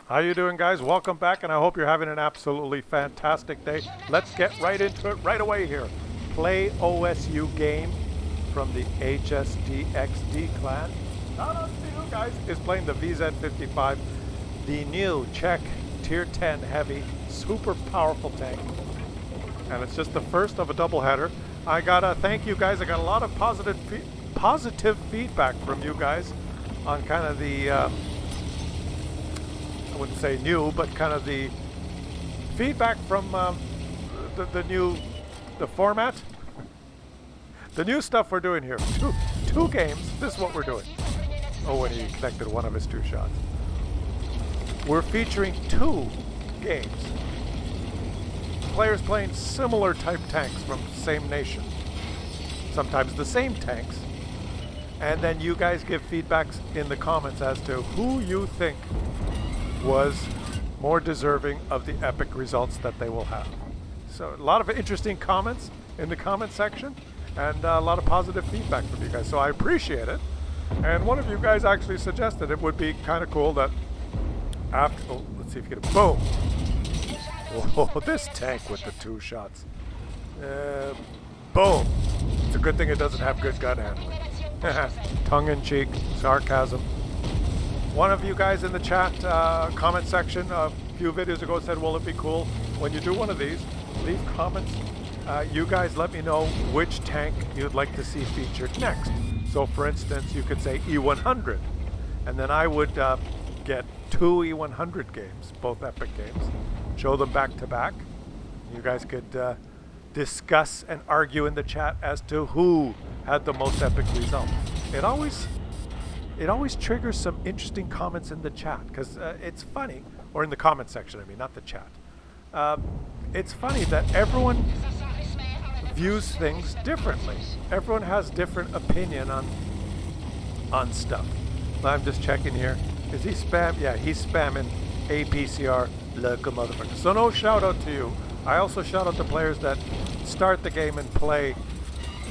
How you doing, guys? Welcome back, and I hope you're having an absolutely fantastic day. Let's get right into it right away here. Play OSU game from the HSDXD clan. Shout out to you guys. Is playing the VZ55, the new Czech Tier 10 heavy, super powerful tank. And it's just the first of a doubleheader. I gotta thank you guys. I got a lot of positive feedback from you guys on kind of the I wouldn't say new, but kind of the feedback from the format, the new stuff we're doing here. Two games. This is what we're doing. Oh, when he connected one of his two shots. We're featuring two games. Players playing similar type tanks from the same nation. Sometimes the same tanks. And then you guys give feedbacks in the comments as to who you think was more deserving of the epic results that they will have. So a lot of interesting comments in the comment section and a lot of positive feedback from you guys. So I appreciate it. And one of you guys actually suggested it would be kind of cool that after, let's see if you get a boom. Oh, this tank with the two shots. Boom. It's a good thing it doesn't have good gun handling. Tongue-in-cheek, sarcasm. One of you guys in the chat comment section a few videos ago said, will it be cool when you do one of these, leave comments. You guys let me know which tank you'd like to see featured next. So for instance, you could say E100, and then I would get two E100 games, both epic games, show them back to back. You guys could discuss and argue in the chat as to who had the most epic result. It always triggers some interesting comments in the chat, because it's funny, or in the comment section, I mean, not the chat. It's funny that everyone views things differently. Everyone has different opinion on stuff. I'm just checking here. Is he spam? Yeah, he's spamming APCR like a motherfucker. So no shout out to you. I also shout out to players that start the game and play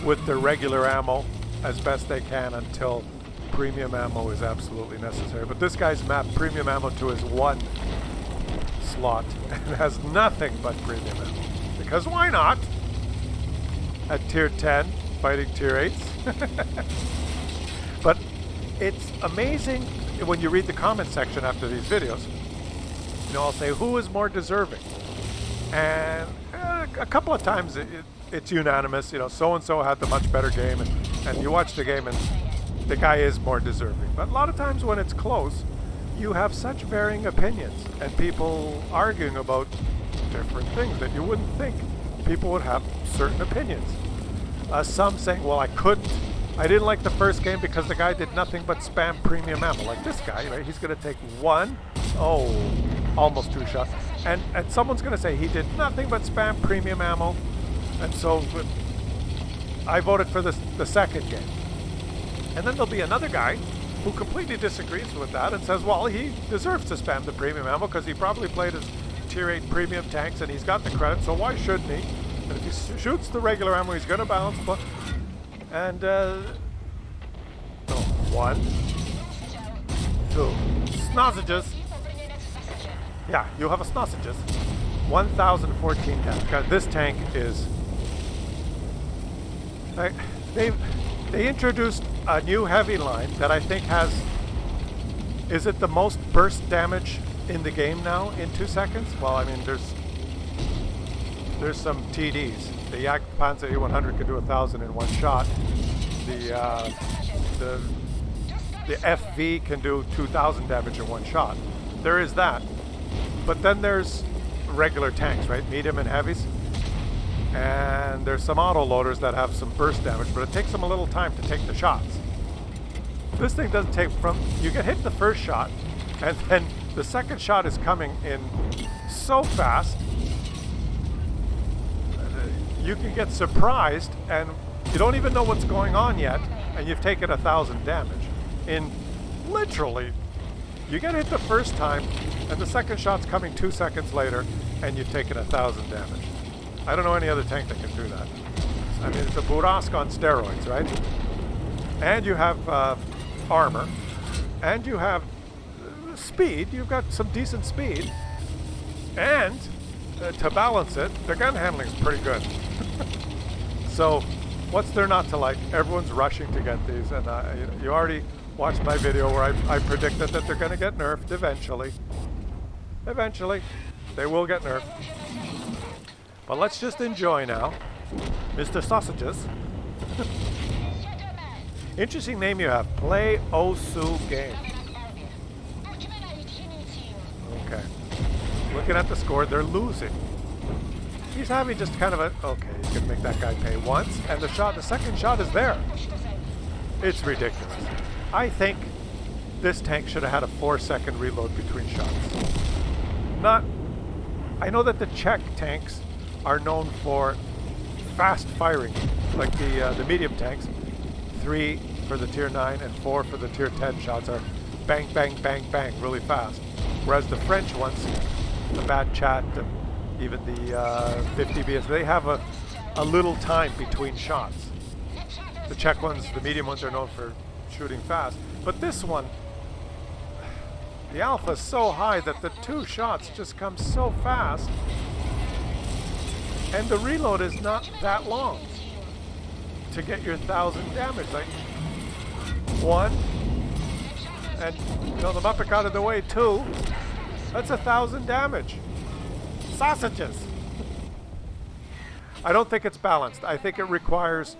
with their regular ammo as best they can until premium ammo is absolutely necessary. But this guy's mapped premium ammo to his one slot and has nothing but premium ammo. Because why not? At tier 10, fighting tier 8s. But it's amazing when you read the comment section after these videos. You know, I'll say, who is more deserving? And a couple of times it's unanimous. You know, so-and-so had the much better game. And you watch the game and the guy is more deserving. But a lot of times when it's close, you have such varying opinions and people arguing about different things that you wouldn't think people would have certain opinions. Some saying, well, I didn't like the first game because the guy did nothing but spam premium ammo. Like this guy, right? He's going to take almost two shots. And someone's going to say he did nothing but spam premium ammo. And so I voted for the second game. And then there'll be another guy who completely disagrees with that and says, well, he deserves to spam the premium ammo because he probably played his tier 8 premium tanks and he's got the credit, so why shouldn't he? And if he shoots the regular ammo, he's going to balance. And, one, two, snozzages. Yeah, you have a snozzages. 1,014 damage. God, this tank is... They introduced a new heavy line that I think has, is it the most burst damage in the game now in 2 seconds? Well, I mean, there's some TDs. The Jagdpanzer E100 can do 1,000 in one shot. The FV can do 2,000 damage in one shot. There is that. But then there's regular tanks, right? Medium and heavies. And there's some auto loaders that have some burst damage, but it takes them a little time to take the shots. This thing doesn't take you get hit the first shot, and then the second shot is coming in so fast, you can get surprised, and you don't even know what's going on yet, and you've taken 1,000 damage. In literally, you get hit the first time, and the second shot's coming 2 seconds later, and you've taken 1,000 damage. I don't know any other tank that can do that. I mean, it's a Burask on steroids, right? And you have armor, and you have speed. You've got some decent speed. And to balance it, the gun handling is pretty good. So what's there not to like? Everyone's rushing to get these. And you already watched my video where I predicted that they're going to get nerfed eventually. Eventually. They will get nerfed. But let's just enjoy now. Mr. Sausages. Interesting name you have. Play Osu game. Okay. Looking at the score, they're losing. He's having just kind of a... Okay, he's going to make that guy pay once. And the second shot is there. It's ridiculous. I think this tank should have had a 4-second reload between shots. I know that the Czech tanks are known for fast firing, like the medium tanks. 3 for the tier 9 and 4 for the tier 10 shots are bang, bang, bang, bang, really fast. Whereas the French ones, the Bad Chat, even the 50 BS, they have a little time between shots. The Czech ones, the medium ones, are known for shooting fast. But this one, the alpha is so high that the 2 shots just come so fast. And the reload is not that long to get your 1,000 damage. Like 1, and the Muppet got in the way 2. That's 1,000 damage. Sausages. I don't think it's balanced. I think it requires,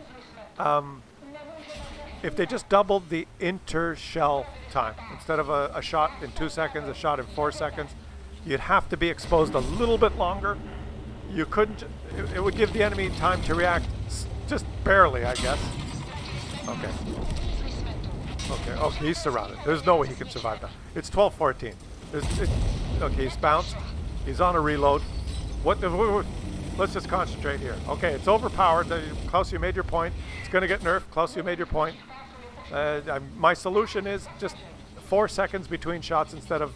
if they just doubled the inter-shell time, instead of a shot in 2 seconds, a shot in 4 seconds, you'd have to be exposed a little bit longer. You couldn't, it would give the enemy time to react just barely, I guess. Okay. Okay, he's surrounded. There's no way he can survive that. It's 12-14. Okay, he's bounced. He's on a reload. Let's just concentrate here. Okay, it's overpowered. Klaus, you made your point. It's going to get nerfed. Klaus, you made your point. My solution is just 4 seconds between shots instead of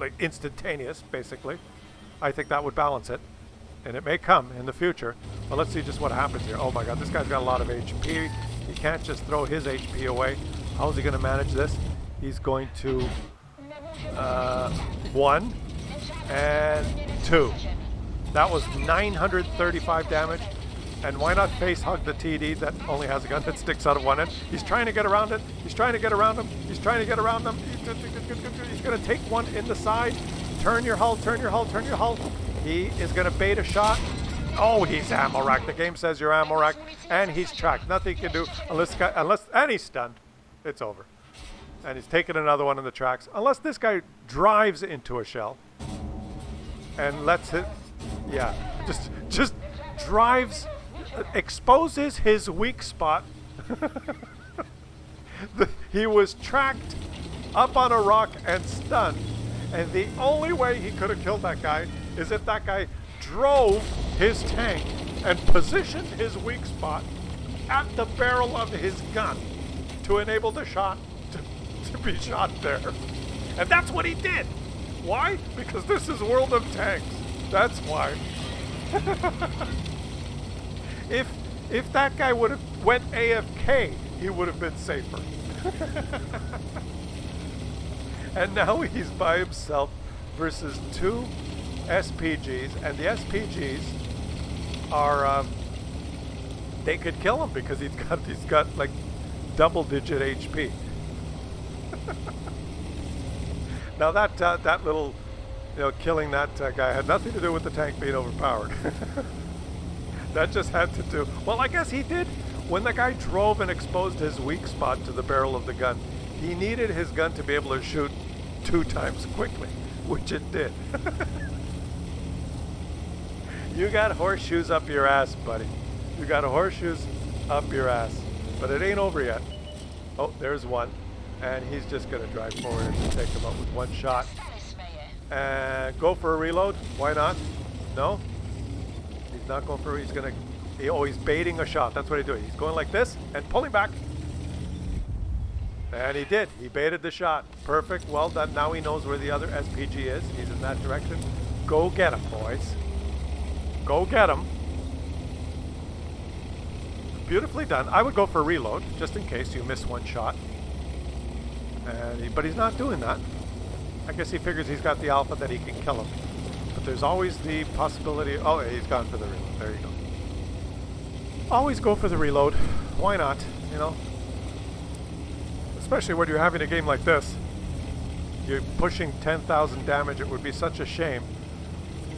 like instantaneous, basically. I think that would balance it. And it may come in the future. But let's see just what happens here. Oh my god, this guy's got a lot of HP. He can't just throw his HP away. How's he going to manage this? He's going to 1 and 2. That was 935 damage. And why not face hug the TD that only has a gun that sticks out of one end? He's trying to get around it. He's trying to get around him. He's trying to get around them. He's going to take one in the side. Turn your hull, turn your hull, turn your hull. He is going to bait a shot. Oh, he's ammo racked. The game says you're ammo racked. And he's tracked. Nothing he can do and he's stunned. It's over. And he's taking another one in the tracks. Unless this guy drives into a shell and lets it, yeah, just drives, exposes his weak spot. He was tracked up on a rock and stunned. And the only way he could have killed that guy is if that guy drove his tank and positioned his weak spot at the barrel of his gun to enable the shot to be shot there. And that's what he did. Why? Because this is World of Tanks. That's why. If that guy would have went AFK, he would have been safer. And now he's by himself versus 2 SPGs, and the SPGs are they could kill him because he's got like double-digit HP. Now that little, killing that guy had nothing to do with the tank being overpowered. That just had to do. Well, I guess he did. When the guy drove and exposed his weak spot to the barrel of the gun, he needed his gun to be able to shoot 2 times quickly, which it did. You got horseshoes up your ass, buddy. You got horseshoes up your ass. But it ain't over yet. Oh, there's one. And he's just going to drive forward and take him out with 1 shot. And go for a reload. Why not? No? He's not going for, he's going to, he's baiting a shot. That's what he's doing. He's going like this and pulling back. And he did. He baited the shot. Perfect. Well done. Now he knows where the other SPG is. He's in that direction. Go get him, boys. Go get him. Beautifully done. I would go for a reload, just in case you miss 1 shot. But he's not doing that. I guess he figures he's got the alpha that he can kill him. But there's always the possibility... Oh, he's gone for the reload. There you go. Always go for the reload. Why not, you know? Especially when you're having a game like this. You're pushing 10,000 damage. It would be such a shame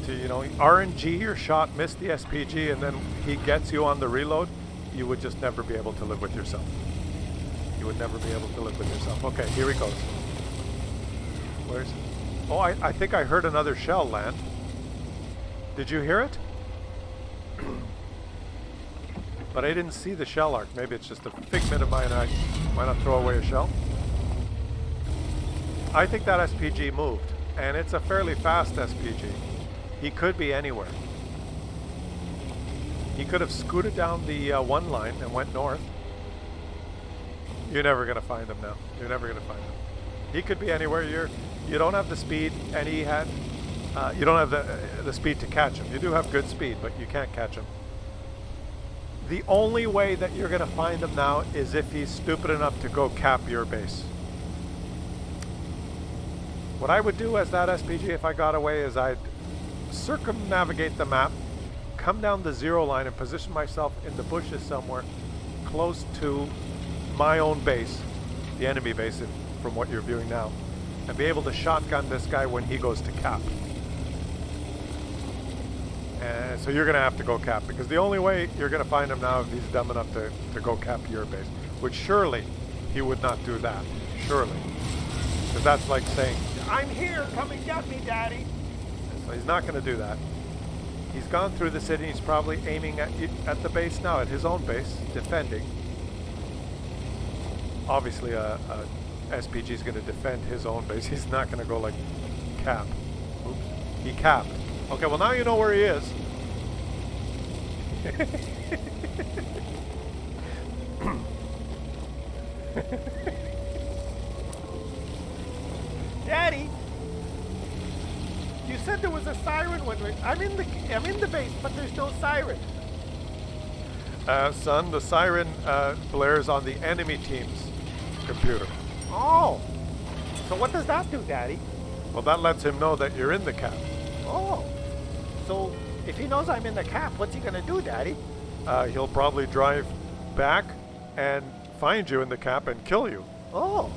to, you know, RNG your shot, miss the SPG, and then he gets you on the reload. You would just never be able to live with yourself. You would never be able to live with yourself. Okay, here he goes. Where's... Oh, I think I heard another shell land. Did you hear it? But I didn't see the shell arc. Maybe it's just a figment of mine. I might not throw away a shell. I think that SPG moved, and it's a fairly fast SPG. He could be anywhere. He could have scooted down the one line and went north. You're never gonna find him now. You're never gonna find him. He could be anywhere. You don't have the speed, and he had. You don't have the speed to catch him. You do have good speed, but you can't catch him. The only way that you're gonna find him now is if he's stupid enough to go cap your base. What I would do as that SPG if I got away is I'd circumnavigate the map, come down the 0 line and position myself in the bushes somewhere close to my own base, the enemy base from what you're viewing now, and be able to shotgun this guy when he goes to cap. And so you're going to have to go cap, because the only way you're going to find him now if he's dumb enough to go cap your base, which surely he would not do that, surely. Because that's like saying, I'm here, come and get me, Daddy. So he's not going to do that. He's gone through the city. He's probably aiming at the base now, at his own base, defending. Obviously, SPG is going to defend his own base. He's not going to go like cap. Oops. He capped. Okay, well now you know where he is. Daddy, you said there was a siren when I'm in the base, but there's no siren. Son, the siren blares on the enemy team's computer. Oh, so what does that do, Daddy? Well, that lets him know that you're in the cap. Oh, so if he knows I'm in the cap, what's he gonna do, Daddy? He'll probably drive back and find you in the cap and kill you. Oh,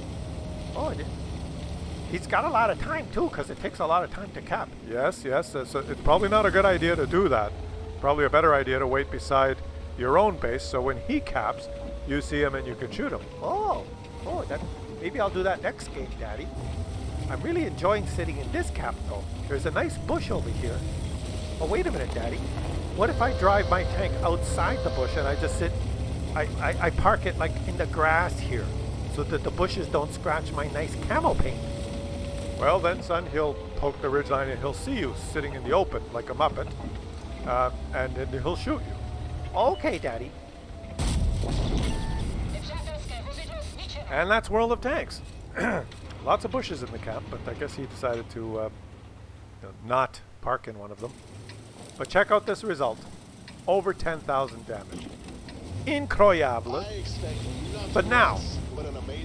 he's got a lot of time too, because it takes a lot of time to cap. Yes, it's probably not a good idea to do that. Probably a better idea to wait beside your own base, so when he caps, you see him and you can shoot him. Maybe I'll do that next game, Daddy. I'm really enjoying sitting in this cap, though. There's a nice bush over here. Oh, wait a minute, Daddy. What if I drive my tank outside the bush and I just sit... I park it like in the grass here, so that the bushes don't scratch my nice camo paint? Well then, son, he'll poke the ridgeline and he'll see you sitting in the open like a Muppet, and then he'll shoot you. Okay, Daddy. And that's World of Tanks. Lots of bushes in the cap, but I guess he decided to not park in one of them. But check out this result. Over 10,000 damage. Incroyable. But now,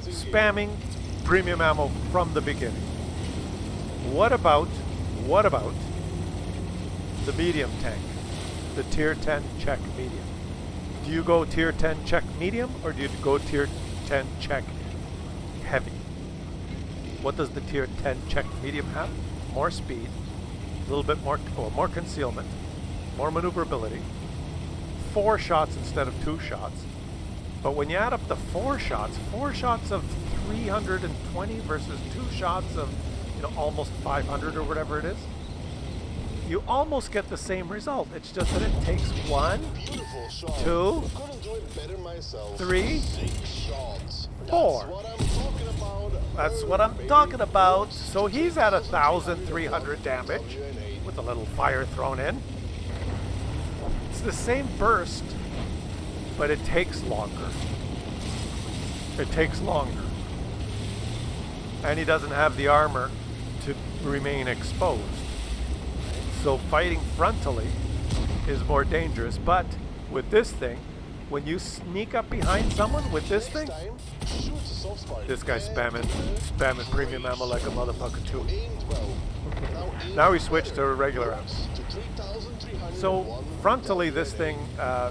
spamming premium ammo from the beginning. What about the medium tank? The tier 10 Czech medium. Do you go tier 10 Czech medium, or do you go tier 10 Czech heavy? What does the tier 10 Czech medium have? More speed, a little bit more concealment, more maneuverability, 4 shots instead of 2 shots. But when you add up the 4 shots of 320 versus 2 shots of almost 500 or whatever it is, you almost get the same result. It's just that it takes 1, 2, 3, 4. That's what I'm talking about. So he's at 1,300 damage with a little fire thrown in. It's the same burst, but it takes longer. It takes longer. And he doesn't have the armor to remain exposed. So fighting frontally is more dangerous, but with this thing, when you sneak up behind someone with this thing, this guy's spamming premium ammo like a motherfucker too. Now he switched to a regular ammo. So frontally this thing,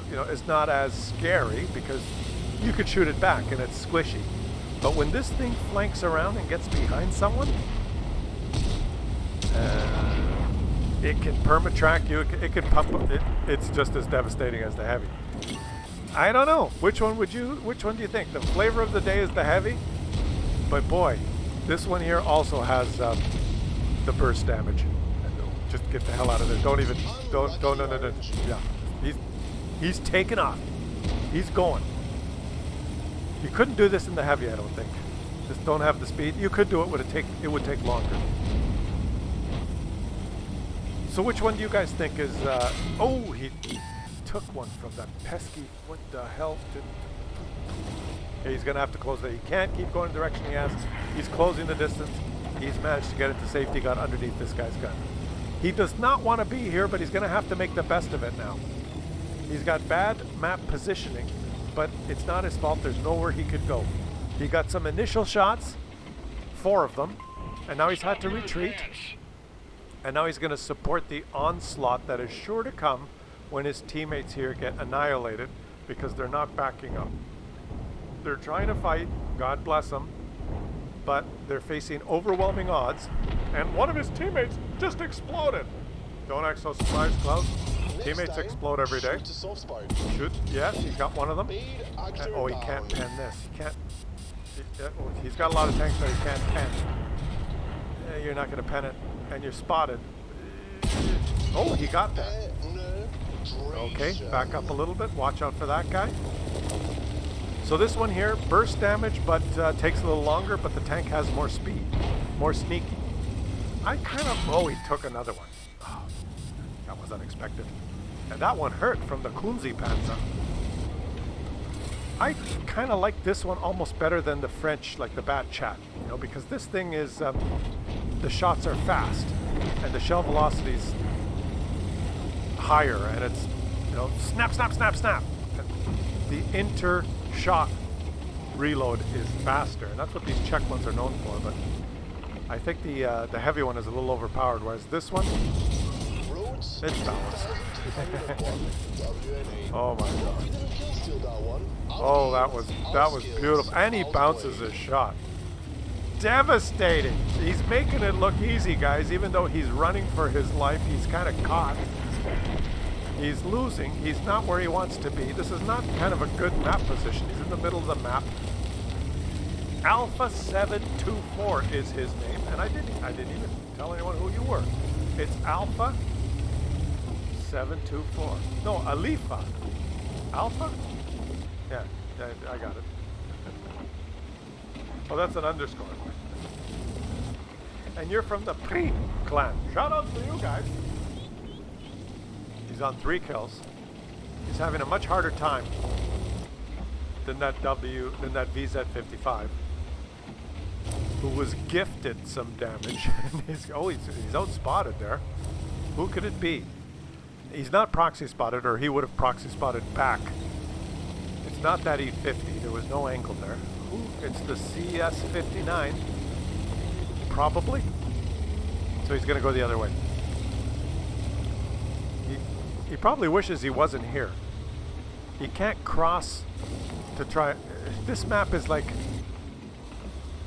you know, is not as scary because you could shoot it back and it's squishy. But when this thing flanks around and gets behind someone, it can perma-track you. It can pump. It's just as devastating as the heavy. I don't know. Which one do you think? The flavor of the day is the heavy, but boy, this one here also has the burst damage. Just get the hell out of there. Don't. No. Yeah, he's taking off. He's going. You couldn't do this in the heavy, I don't think. Just don't have the speed. You could do it, it would take longer. So which one do you guys think is, oh, he took one from that pesky, what the hell? Okay, he's gonna have to close that. He can't keep going the direction he has. He's closing the distance. He's managed to get into safety, got underneath this guy's gun. He does not want to be here, but he's gonna have to make the best of it now. He's got bad map positioning, but it's not his fault. There's nowhere he could go. He got some initial shots, 4 of them, and now he's had to retreat. And now he's going to support the onslaught that is sure to come when his teammates here get annihilated because they're not backing up. They're trying to fight, God bless them, but they're facing overwhelming odds, and one of his teammates just exploded. Don't act so surprised, Claus. Teammates explode every day. Shoot, yes, he got one of them. Oh, he can't pen this. He can't. He's got a lot of tanks, but he can't pen. You're not going to pen it, and you're spotted. Oh, he got that. Okay, back up a little bit. Watch out for that guy. So this one here, burst damage, but takes a little longer, but the tank has more speed, more sneaky. I kind of, oh, he took another one. Oh, that was unexpected. And that one hurt from the Kunzi Panzer. I kind of like this one almost better than the French, like the Bat Chat, you know, because this thing is, the shots are fast, and the shell velocity's higher, and it's, you know, snap, snap, snap, snap. And the inter-shot reload is faster, and that's what these Czech ones are known for, but I think the heavy one is a little overpowered, whereas this one, it's balanced. Oh my god. Oh, that was beautiful. And he bounces his shot. Devastating. He's making it look easy, guys, even though he's running for his life. He's kind of caught. He's losing. He's not where he wants to be. This is not kind of a good map position. He's in the middle of the map. Alpha 724 is his name, and I didn't even tell anyone who you were. It's Alpha 724. No, Alifa. Alpha? Yeah, I got it. Oh, that's an underscore. And you're from the Pri clan. Shout out to you guys. He's on 3 kills. He's having a much harder time than that VZ55, who was gifted some damage. he's outspotted there. Who could it be? He's not proxy spotted, or he would have proxy spotted back. It's not that E50. There was no angle there. Ooh, it's the CS59. Probably. So he's going to go the other way. He probably wishes he wasn't here. He can't cross to try. This map is like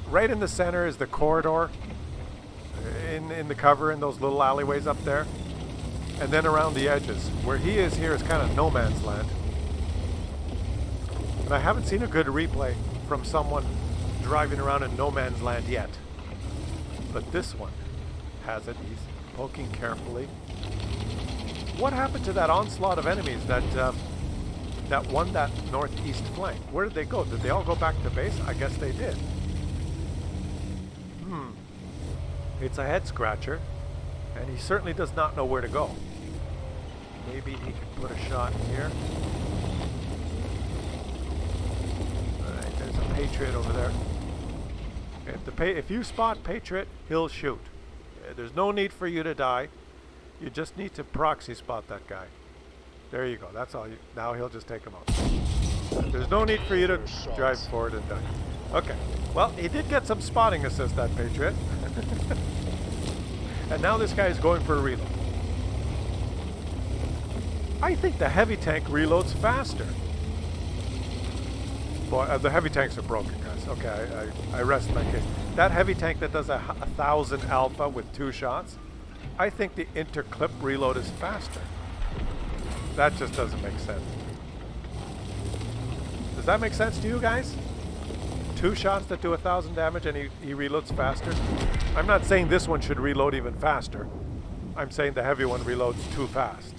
right in the center is the corridor in the cover in those little alleyways up there. And then around the edges. Where he is here is kind of no man's land. And I haven't seen a good replay from someone driving around in no man's land yet. But this one has it. He's poking carefully. What happened to that onslaught of enemies that won that northeast flank? Where did they go? Did they all go back to base? I guess they did. It's a head scratcher. And he certainly does not know where to go. Maybe he could put a shot here. Alright, there's a Patriot over there. If you spot Patriot, he'll shoot. There's no need for you to die. You just need to proxy spot that guy. There you go. That's all. Now he'll just take him out. There's no need for you to drive forward and die. Okay. Well, he did get some spotting assist, that Patriot. And now this guy is going for a reload. I think the heavy tank reloads faster. Boy, the heavy tanks are broken, guys. Okay, I rest my case. That heavy tank that does 1,000 alpha with 2 shots, I think the interclip reload is faster. That just doesn't make sense. Does that make sense to you guys? 2 shots that do 1,000 damage and he reloads faster? I'm not saying this one should reload even faster. I'm saying the heavy one reloads too fast.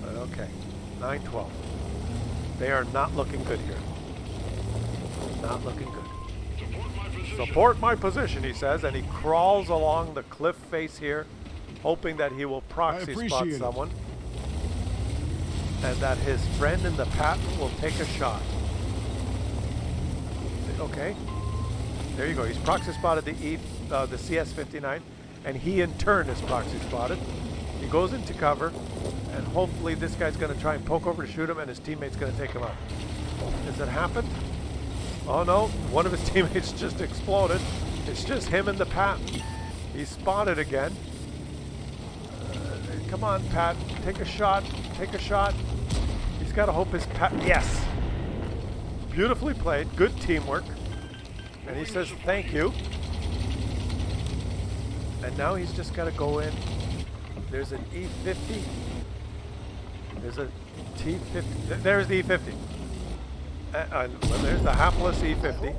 Okay, 912. They are not looking good here. Not looking good. Support my position, he says, and he crawls along the cliff face here, hoping that he will proxy spot someone. And that his friend in the Patton will take a shot. Okay. There you go. He's proxy spotted the CS-59, and he in turn is proxy spotted. He goes into cover, and hopefully this guy's going to try and poke over to shoot him, and his teammate's going to take him out. Has it happened? Oh no, one of his teammates just exploded. It's just him and the Patton. He's spotted again. Come on, Pat. Take a shot. Take a shot. He's got to hope his Patton... Yes! Beautifully played. Good teamwork. And he says thank you. And now he's just got to go in. There's an E50. There's a T50. There's the E50. Well, there's the hapless E50.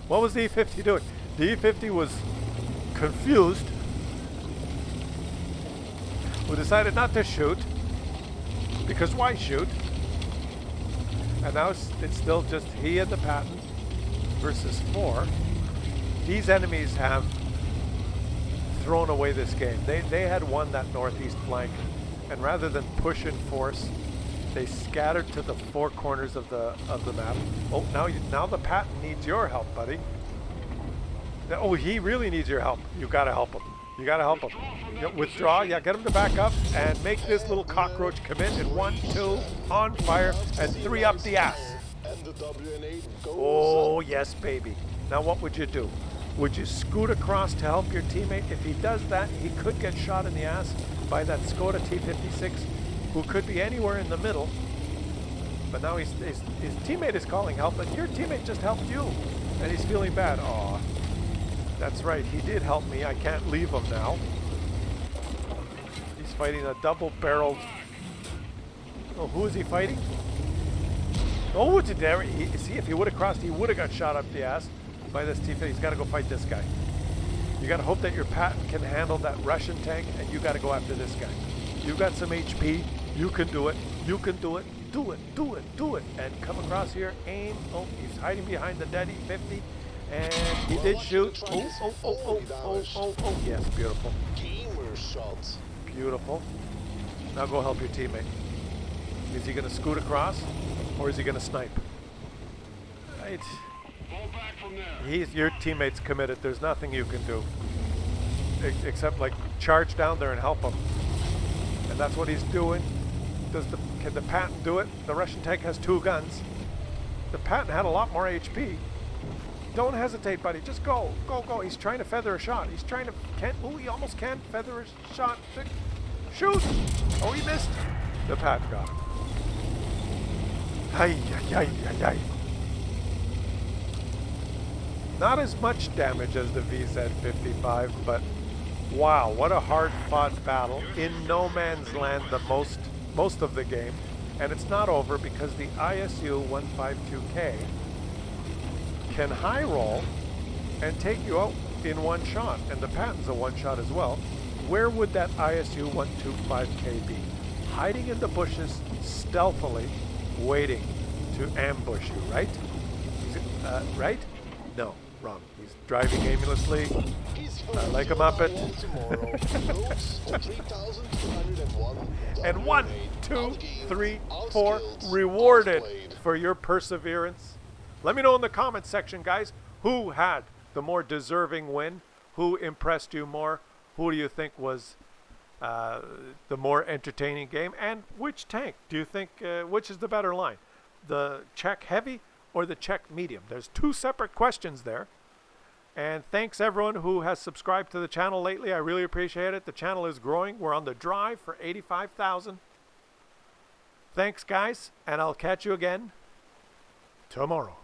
What was the E50 doing? The E50 was confused. We decided not to shoot. Because why shoot? And now it's still just he and the Patton versus 4. These enemies have thrown away this game. They had won that northeast flank, and rather than push in force, they scattered to the 4 corners of the map. Oh, now the Patton needs your help, buddy. Oh, he really needs your help. You gotta help him. You gotta help him. Withdraw, yeah, get him to back up and make this little cockroach commit in 1, 2, on fire, and 3 up the ass. Oh, yes, baby. Now what would you do? Would you scoot across to help your teammate? If he does that, he could get shot in the ass by that Skoda T56, who could be anywhere in the middle. But now his teammate is calling help, and your teammate just helped you, and he's feeling bad. Aw, that's right, he did help me. I can't leave him now. He's fighting a double-barreled... Oh, who is he fighting? Oh, see, if he would have crossed, he would have got shot up the ass by this T-50. He's got to go fight this guy. You got to hope that your Patton can handle that Russian tank, and you got to go after this guy. You got some HP. You can do it. You can do it. Do it. Do it. Do it. And come across here. Aim. Oh, he's hiding behind the dead E50. And he did shoot. Oh. Yes, beautiful. Beautiful. Now go help your teammate. Is he going to scoot across, or is he going to snipe? Right. Your teammate's committed. There's nothing you can do except like charge down there and help him. And that's what he's doing. Can the Patton do it? The Russian tank has 2 guns. The Patton had a lot more HP. Don't hesitate, buddy. Just go. Go, go. He's trying to feather a shot. He's trying to... he almost can't feather a shot. Shoot! Oh, he missed. The Patton got him. Ay. Not as much damage as the VZ-55, but wow, what a hard-fought battle in no man's land most of the game. And it's not over because the ISU-152K can high roll and take you out in 1 shot, and the Patton's a 1 shot as well. Where would that ISU-125K be? Hiding in the bushes, stealthily, waiting to ambush you, right? Right? No, wrong. He's driving aimlessly, like a Muppet. And 1, 2, 3, 4, rewarded for your perseverance. Let me know in the comments section, guys, who had the more deserving win? Who impressed you more? Who do you think was the more entertaining game. And which tank do you think, which is the better line? The Czech heavy or the Czech medium? There's two separate questions there. And thanks everyone who has subscribed to the channel lately. I really appreciate it. The channel is growing. We're on the drive for 85,000. Thanks guys, and I'll catch you again tomorrow.